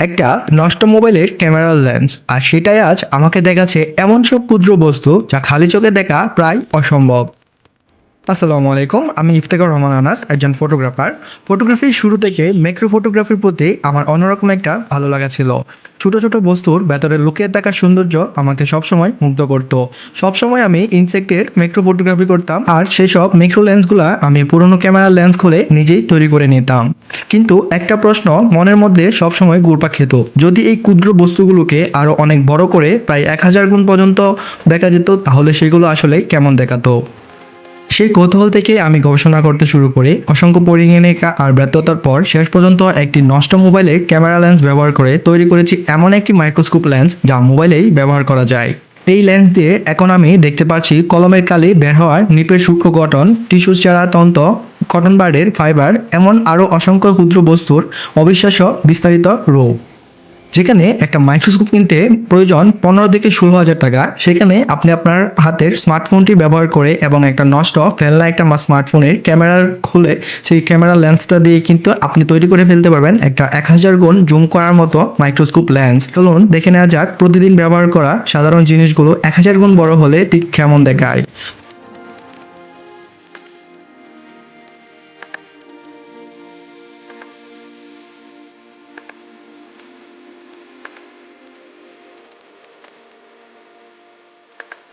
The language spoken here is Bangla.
একটা নষ্ট মোবাইলের ক্যামেরার লেন্স, আর সেটাই আজ আমাকে দেখাচ্ছে এমন সব ক্ষুদ্র বস্তু যা খালি চোখে দেখা প্রায় অসম্ভব। আসসালামু আলাইকুম, আমি ইফতেখার রহমান আনাস, একজন ফটোগ্রাফার। ফটোগ্রাফির শুরু থেকে ম্যাক্রো ফটোগ্রাফির প্রতি আমার অন্যরকম একটা ভালো লাগা ছিল। ছোট ছোট বস্তুর ভেতরে লুকিয়ে থাকা সৌন্দর্য আমাকে সবসময় মুগ্ধ করতো। সবসময় আমি ইনসেক্টের ম্যাক্রো ফটোগ্রাফি করতাম, আর সেই সব ম্যাক্রো লেন্সগুলো আমি পুরনো ক্যামেরার লেন্স খুলে নিজেই তৈরি করে নিতাম। কিন্তু একটা প্রশ্ন মনের মধ্যে সবসময় ঘুরপাক খেত, যদি এই ক্ষুদ্র বস্তুগুলোকে আরও অনেক বড় করে প্রায় 1000 গুণ পর্যন্ত দেখা যেত, তাহলে সেগুলো আসলে কেমন দেখাতো। সেই কৌতূহল থেকে আমি গবেষণা করতে শুরু করি। অসংখ্য পরীক্ষা আর ব্যর্থতার পর শেষ পর্যন্ত একটি নষ্ট মোবাইলের ক্যামেরা লেন্স ব্যবহার করে তৈরি করেছি এমন একটি মাইক্রোস্কোপ লেন্স যা মোবাইলেই ব্যবহার করা যায়। এই লেন্স দিয়ে এখন আমি দেখতে পাচ্ছি কলমের কালি বের হওয়ার নিপের সূক্ষ্ম গঠন, টিস্যু চারা তন্ত্র, কটন বার্ডের ফাইবার, এমন আরও অসংখ্য ক্ষুদ্র বস্তুর অবিশ্বাস্য বিস্তারিত রূপ। যেখানে একটা মাইক্রোস্কোপ কিনতে প্রয়োজন 15 থেকে 16 হাজার টাকা, সেখানে আপনি আপনার হাতের স্মার্টফোনটি ব্যবহার করে এবং একটা নষ্ট ফেলনা একটা স্মার্টফোনের ক্যামেরার খুলে সেই ক্যামেরা লেন্সটা দিয়ে কিন্তু আপনি তৈরি করে ফেলতে পারবেন একটা 1000 গুণ জুম করার মতো মাইক্রোস্কোপ লেন্স। চলুন দেখে নেওয়া যাক প্রতিদিন ব্যবহার করা সাধারণ জিনিসগুলো 1000 গুণ বড় হলে ঠিক কেমন দেখায়।